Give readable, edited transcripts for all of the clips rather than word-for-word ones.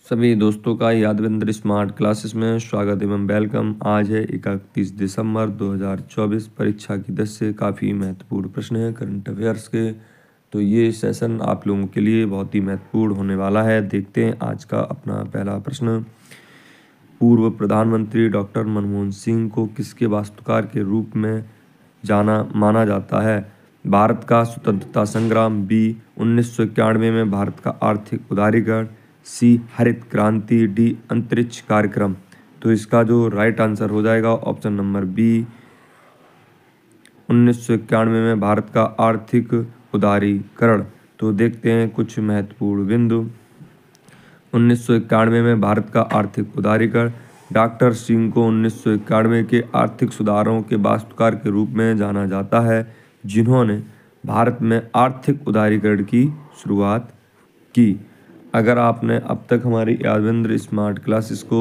सभी दोस्तों का यादविंद्र स्मार्ट क्लासेस में स्वागत एवं वेलकम। आज है 31 दिसंबर 2024। परीक्षा की दृष्टि से काफ़ी महत्वपूर्ण प्रश्न है करंट अफेयर्स के, तो ये सेशन आप लोगों के लिए बहुत ही महत्वपूर्ण होने वाला है। देखते हैं आज का अपना पहला प्रश्न। पूर्व प्रधानमंत्री डॉक्टर मनमोहन सिंह को किसके वास्तुकार के रूप में माना जाता है? भारत का स्वतंत्रता संग्राम, बी 1991 में भारत का आर्थिक उदारीकरण, सी हरित क्रांति, डी अंतरिक्ष कार्यक्रम। तो इसका जो राइट आंसर हो जाएगा ऑप्शन नंबर बी 1991 में भारत का आर्थिक उदारीकरण। तो देखते हैं कुछ महत्वपूर्ण बिंदु। 1991 में भारत का आर्थिक उदारीकरण। डॉक्टर सिंह को 1991 के आर्थिक सुधारों के वास्तुकार के रूप में जाना जाता है, जिन्होंने भारत में आर्थिक उदारीकरण की शुरुआत की। अगर आपने अब तक हमारी यादविंद्र स्मार्ट क्लासेस को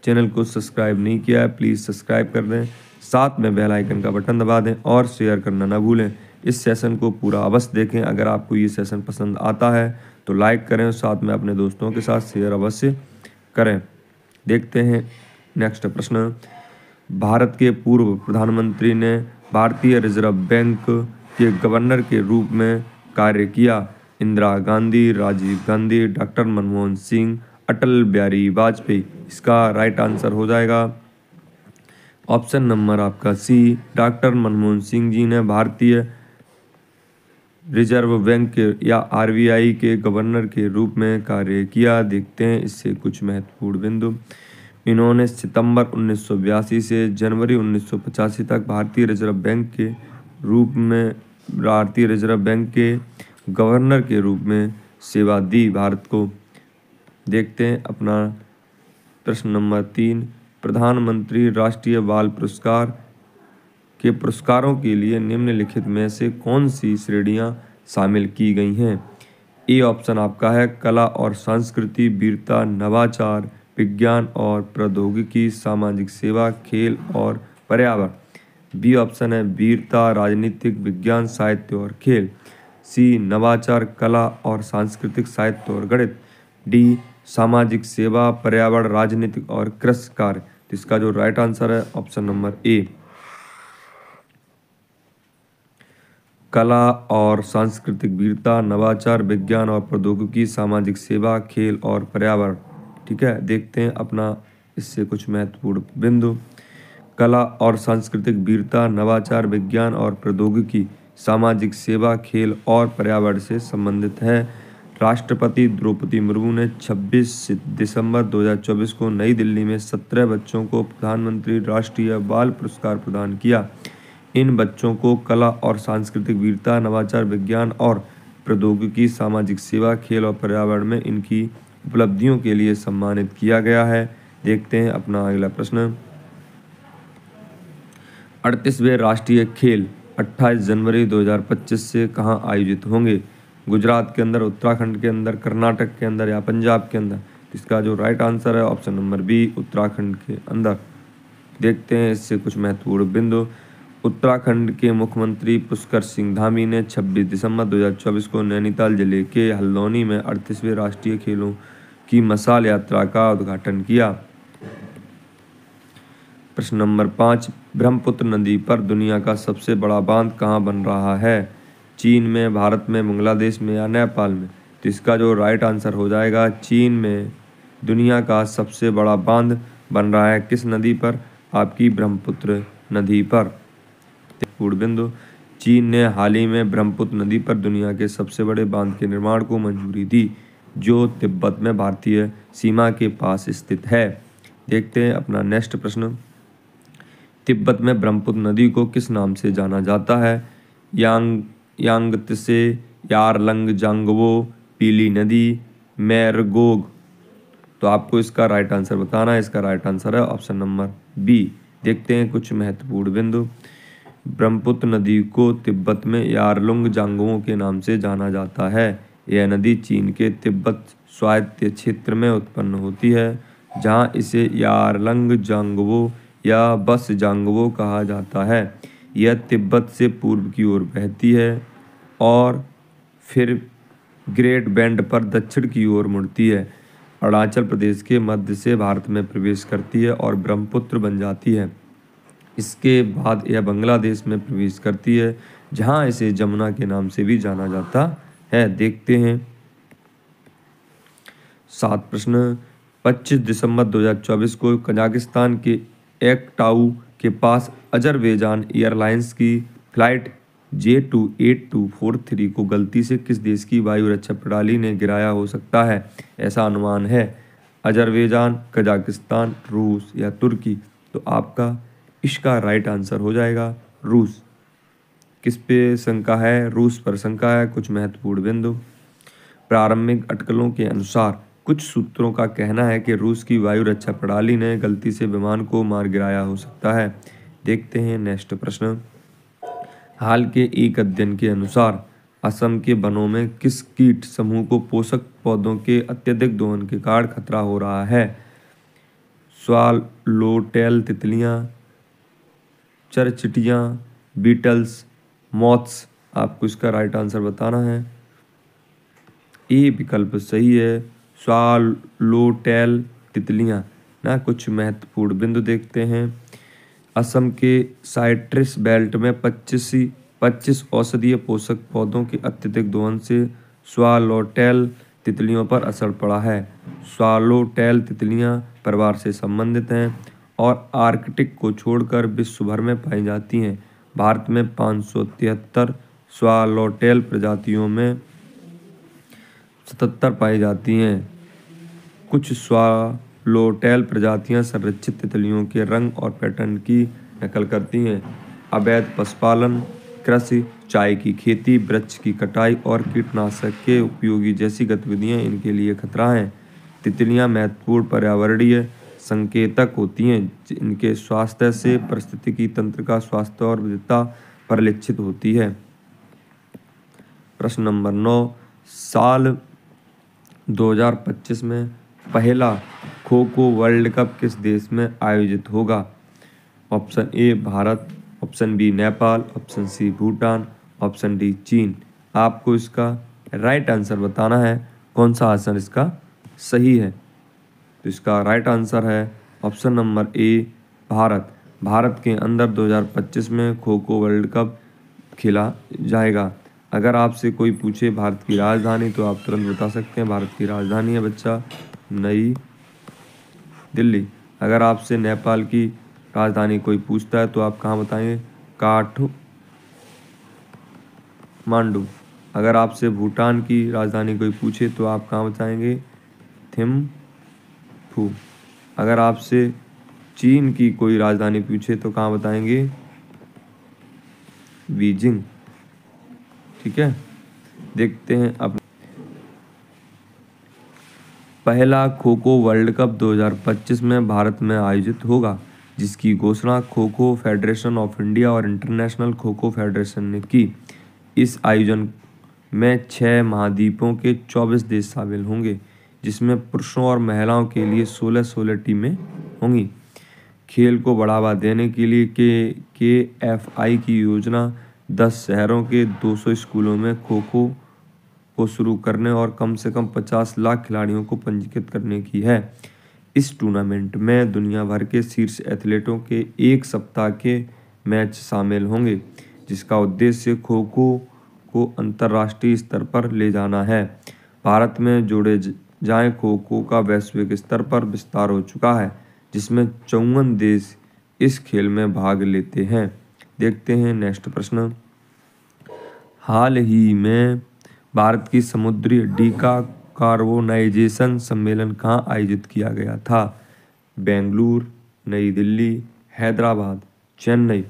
चैनल को सब्सक्राइब नहीं किया है, प्लीज़ सब्सक्राइब कर दें, साथ में बेल आइकन का बटन दबा दें और शेयर करना ना भूलें। इस सेशन को पूरा अवश्य देखें। अगर आपको ये सेशन पसंद आता है तो लाइक करें और साथ में अपने दोस्तों के साथ शेयर अवश्य करें। देखते हैं नेक्स्ट प्रश्न। भारत के पूर्व प्रधानमंत्री ने भारतीय रिजर्व बैंक के गवर्नर के रूप में कार्य किया। इंदिरा गांधी, राजीव गांधी, डॉक्टर मनमोहन सिंह, अटल बिहारी वाजपेयी। इसका राइट आंसर हो जाएगा ऑप्शन नंबर आपका सी, डॉक्टर मनमोहन सिंह जी ने भारतीय रिजर्व बैंक के या आरबीआई के गवर्नर के रूप में कार्य किया। देखते हैं इससे कुछ महत्वपूर्ण बिंदु। इन्होंने सितंबर 1982 से जनवरी 1985 तक भारतीय रिजर्व बैंक के गवर्नर के रूप में सेवा दी भारत को। देखते हैं अपना प्रश्न नंबर 3। प्रधानमंत्री राष्ट्रीय बाल पुरस्कार के पुरस्कारों के लिए निम्नलिखित में से कौन सी श्रेणियां शामिल की गई हैं? ए ऑप्शन आपका है कला और संस्कृति, वीरता, नवाचार, विज्ञान और प्रौद्योगिकी, सामाजिक सेवा, खेल और पर्यावरण। बी ऑप्शन है वीरता, राजनीतिक, विज्ञान, साहित्य और खेल। सी नवाचार, कला और सांस्कृतिक, साहित्य और गणित। डी सामाजिक सेवा, पर्यावरण, राजनीतिक और कृषि कार्य। तो इसका जो राइट आंसर है ऑप्शन नंबर ए, कला और सांस्कृतिक, वीरता, नवाचार, विज्ञान और प्रौद्योगिकी, सामाजिक सेवा, खेल और पर्यावरण। ठीक है, देखते हैं अपना इससे कुछ महत्वपूर्ण बिंदु। कला और सांस्कृतिक, वीरता, नवाचार, विज्ञान और प्रौद्योगिकी, सामाजिक सेवा, खेल और पर्यावरण से संबंधित है। राष्ट्रपति द्रौपदी मुर्मू ने 26 दिसंबर 2024 को नई दिल्ली में 17 बच्चों को प्रधानमंत्री राष्ट्रीय बाल पुरस्कार प्रदान किया। इन बच्चों को कला और सांस्कृतिक, वीरता, नवाचार, विज्ञान और प्रौद्योगिकी, सामाजिक सेवा, खेल और पर्यावरण में इनकी उपलब्धियों के लिए सम्मानित किया गया है। देखते हैं अपना अगला प्रश्न। 38वें राष्ट्रीय खेल 28 जनवरी 2025 से कहाँ आयोजित होंगे? गुजरात के अंदर, उत्तराखंड के अंदर, कर्नाटक के अंदर या पंजाब के अंदर। इसका जो राइट आंसर है ऑप्शन नंबर बी, उत्तराखंड के अंदर। देखते हैं इससे कुछ महत्वपूर्ण बिंदु। उत्तराखंड के मुख्यमंत्री पुष्कर सिंह धामी ने 26 दिसंबर 2024 को नैनीताल जिले के हल्द्वानी में 38वें राष्ट्रीय खेलों की मशाल यात्रा का उद्घाटन किया। प्रश्न नंबर 5। ब्रह्मपुत्र नदी पर दुनिया का सबसे बड़ा बांध कहाँ बन रहा है? चीन में, भारत में, बांग्लादेश में या नेपाल में? तो इसका जो राइट आंसर हो जाएगा चीन में दुनिया का सबसे बड़ा बांध बन रहा है। किस नदी पर? आपकी ब्रह्मपुत्र नदी पर। पूर्ण बिंदु। चीन ने हाल ही में ब्रह्मपुत्र नदी पर दुनिया के सबसे बड़े बांध के निर्माण को मंजूरी दी, जो तिब्बत में भारतीय सीमा के पास स्थित है। देखते हैं अपना नेक्स्ट प्रश्न। तिब्बत में ब्रह्मपुत्र नदी को किस नाम से जाना जाता है? यांगत्से, यारलंग जांगवो, पीली नदी, मैरगोग। तो आपको इसका राइट आंसर बताना है। इसका राइट आंसर है ऑप्शन नंबर बी। देखते हैं कुछ महत्वपूर्ण बिंदु। ब्रह्मपुत्र नदी को तिब्बत में यारलुंग जांगवो के नाम से जाना जाता है। यह नदी चीन के तिब्बत स्वायत्त क्षेत्र में उत्पन्न होती है, जहाँ इसे यारलंग जांगवो या बस जांगवो कहा जाता है। यह तिब्बत से पूर्व की ओर बहती है और फिर ग्रेट बैंड पर दक्षिण की ओर मुड़ती है। अरुणाचल प्रदेश के मध्य से भारत में प्रवेश करती है और ब्रह्मपुत्र बन जाती है। इसके बाद यह बांग्लादेश में प्रवेश करती है, जहां इसे जमुना के नाम से भी जाना जाता है। देखते हैं 7 प्रश्न। 25 दिसंबर 2024 को कजाकिस्तान के एक्टाऊ के पास अजरबैजान एयरलाइंस की फ्लाइट J28243 को गलती से किस देश की वायु रक्षा प्रणाली ने गिराया हो सकता है? ऐसा अनुमान है अजरबैजान, कजाकिस्तान, रूस या तुर्की। तो आपका इसका राइट आंसर हो जाएगा रूस। किस पे शंका है? रूस पर शंका है। कुछ महत्वपूर्ण बिंदु। प्रारंभिक अटकलों के अनुसार कुछ सूत्रों का कहना है कि रूस की वायु रक्षा प्रणाली ने गलती से विमान को मार गिराया हो सकता है। देखते हैं नेक्स्ट प्रश्न। हाल के एक अध्ययन के अनुसार असम के वनों में किस कीट समूह को पोषक पौधों के अत्यधिक दोहन के कारण खतरा हो रहा है? स्वालोटेल तितलियां, चरचिटियां, बीटल्स, मॉथ्स। आपको इसका राइट आंसर बताना है। ए विकल्प सही है, स्वालोटेल तितलियां ना। कुछ महत्वपूर्ण बिंदु देखते हैं। असम के साइट्रस बेल्ट में 25 औषधीय पोषक पौधों के अत्यधिक दोहन से स्वालोटेल तितलियों पर असर पड़ा है। स्वालोटेल तितलियां परिवार से संबंधित हैं और आर्कटिक को छोड़कर विश्व भर में पाई जाती हैं। भारत में 573 स्वालोटेल प्रजातियों में 77 पाई जाती हैं। कुछ स्वालोटेल प्रजातियां संरक्षित तितलियों के रंग और पैटर्न की नकल करती हैं। अवैध पशुपालन, कृषि, चाय की खेती, वृक्ष की कटाई और कीटनाशक के उपयोगी जैसी गतिविधियां इनके लिए खतरा हैं। तितलियां महत्वपूर्ण पर्यावरणीय संकेतक होती हैं। इनके स्वास्थ्य से पारिस्थितिकी तंत्र का स्वास्थ्य और विविधता परिलक्षित होती है। प्रश्न नंबर 9। साल 2025 में पहला खो खो वर्ल्ड कप किस देश में आयोजित होगा? Option A Bharat, option B Nepal, option C Bhutan, option D चीन। आपको इसका राइट आंसर बताना है। कौन सा आंसर इसका सही है? तो इसका राइट आंसर है option number A Bharat. Bharat के अंदर 2025 में खो खो वर्ल्ड कप खेला जाएगा। अगर आपसे कोई पूछे भारत की राजधानी तो आप तुरंत बता सकते हैं भारत की राजधानी है बच्चा नई दिल्ली। अगर आपसे नेपाल की राजधानी कोई पूछता है तो आप कहाँ बताएंगे? काठमांडू। अगर आपसे भूटान की राजधानी कोई पूछे तो आप कहाँ बताएंगे? थिम्फू। अगर आपसे चीन की कोई राजधानी पूछे तो कहाँ बताएंगे? बीजिंग। ठीक है, देखते हैं अब पहला खो खो वर्ल्ड कप 2025 में भारत में आयोजित होगा, जिसकी घोषणा kho kho federation of India और इंटरनेशनल खो खो फेडरेशन ने की। इस आयोजन में 6 महाद्वीपों के 24 देश शामिल होंगे, जिसमें पुरुषों और महिलाओं के लिए 16-16 टीमें होंगी। खेल को बढ़ावा देने के लिए KFI की योजना 10 शहरों के 200 स्कूलों में खो खो को शुरू करने और कम से कम 50 लाख खिलाड़ियों को पंजीकृत करने की है। इस टूर्नामेंट में दुनिया भर के शीर्ष एथलीटों के एक सप्ताह के मैच शामिल होंगे, जिसका उद्देश्य खो खो को अंतर्राष्ट्रीय स्तर पर ले जाना है। भारत में जोड़े जाएं खो खो का वैश्विक स्तर पर विस्तार हो चुका है, जिसमें 54 देश इस खेल में भाग लेते हैं। देखते हैं नेक्स्ट प्रश्न। हाल ही में भारत की समुद्री डिकार्बोनाइजेशन सम्मेलन कहाँ आयोजित किया गया था? बेंगलुरु, नई दिल्ली, हैदराबाद, चेन्नई।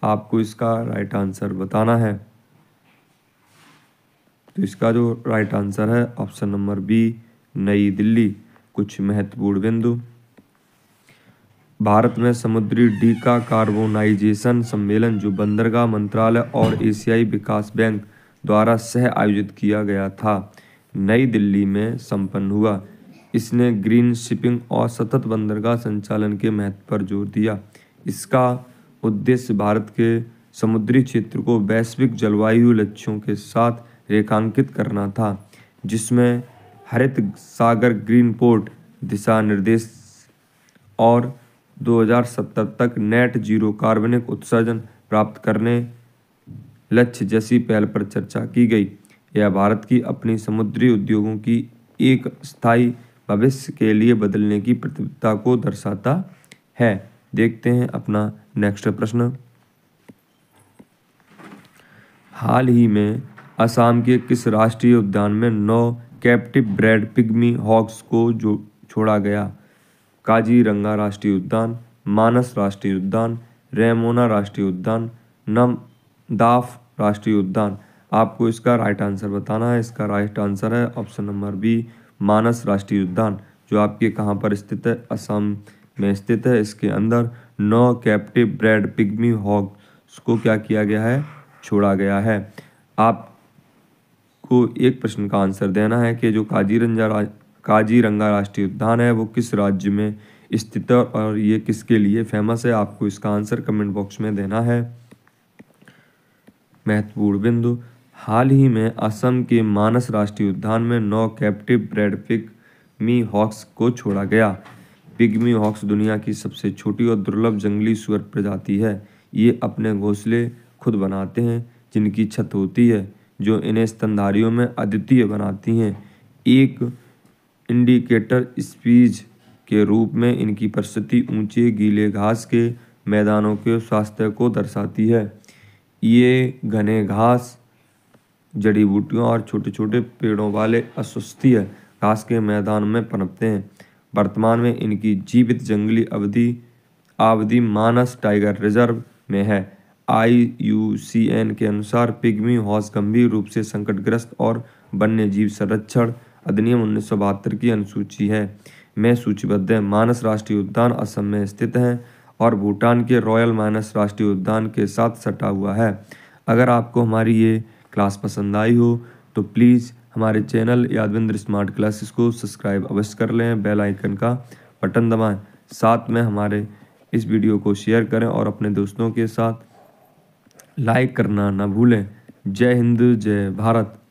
आपको इसका राइट आंसर बताना है। तो इसका जो राइट आंसर है ऑप्शन नंबर बी नई दिल्ली। कुछ महत्वपूर्ण बिंदु। भारत में समुद्री डिकार्बोनाइजेशन सम्मेलन, जो बंदरगाह मंत्रालय और एशियाई विकास बैंक द्वारा सह आयोजित किया गया था, नई दिल्ली में संपन्न हुआ। इसने ग्रीन शिपिंग और सतत बंदरगाह संचालन के महत्व पर जोर दिया। इसका उद्देश्य भारत के समुद्री क्षेत्र को वैश्विक जलवायु लक्ष्यों के साथ रेखांकित करना था, जिसमें हरित सागर ग्रीन पोर्ट दिशा निर्देश और 2070 तक नेट जीरो कार्बनिक उत्सर्जन प्राप्त करने लक्ष्य जैसी पहल पर चर्चा की गई। यह भारत की अपनी समुद्री उद्योगों की एक स्थायी भविष्य के लिए बदलने की प्रतिबद्धता को दर्शाता है। देखते हैं अपना नेक्स्ट प्रश्न। हाल ही में असम के किस राष्ट्रीय उद्यान में 9 कैप्टिव ब्रेड पिग्मी हॉक्स को छोड़ा गया? काजीरंगा राष्ट्रीय उद्यान, मानस राष्ट्रीय उद्यान, रेमोना राष्ट्रीय उद्यान, नमदाफ राष्ट्रीय उद्यान। आपको इसका राइट आंसर बताना है। इसका राइट आंसर है ऑप्शन नंबर बी, मानस राष्ट्रीय उद्यान, जो आपके कहाँ पर स्थित है? असम में स्थित है। इसके अंदर 9 कैप्टिव ब्रेड पिग्मी हॉक्स को क्या किया गया है? छोड़ा गया है। आपको एक प्रश्न का आंसर देना है कि जो काजीरंगा राष्ट्रीय उद्यान है वो किस राज्य में स्थित है और ये किसके लिए फेमस है। आपको इसका आंसर कमेंट बॉक्स में देना है। महत्वपूर्ण बिंदु, हाल ही में असम के मानस राष्ट्रीय उद्यान में 9 कैप्टिव ब्रेड पिग्मी हॉक्स को छोड़ा गया। पिग्मी हॉक्स दुनिया की सबसे छोटी और दुर्लभ जंगली सुअर प्रजाति है। ये अपने घोंसले खुद बनाते हैं, जिनकी छत होती है, जो इन्हें स्तनधारियों में अद्वितीय बनाती हैं। एक इंडिकेटर स्पीशीज के रूप में इनकी परिस्थिति ऊंचे गीले घास के मैदानों के स्वास्थ्य को दर्शाती है। ये घने घास, जड़ी बूटियों और छोटे छोटे पेड़ों वाले अस्वस्थीय घास के मैदान में पनपते हैं। वर्तमान में इनकी जीवित जंगली आबादी मानस टाइगर रिजर्व में है। IUCN के अनुसार पिग्मी हॉक्स गंभीर रूप से संकटग्रस्त और वन्य जीव संरक्षण अधिनियम 1972 की अनुसूची में सूचीबद्ध है। मानस राष्ट्रीय उद्यान असम में स्थित है और भूटान के रॉयल मानस राष्ट्रीय उद्यान के साथ सटा हुआ है। अगर आपको हमारी ये क्लास पसंद आई हो तो प्लीज़ हमारे चैनल यादविंद्र स्मार्ट क्लासेस को सब्सक्राइब अवश्य कर लें, बेल आइकन का बटन दबाएं, साथ में हमारे इस वीडियो को शेयर करें और अपने दोस्तों के साथ लाइक करना ना भूलें। जय हिंद, जय भारत।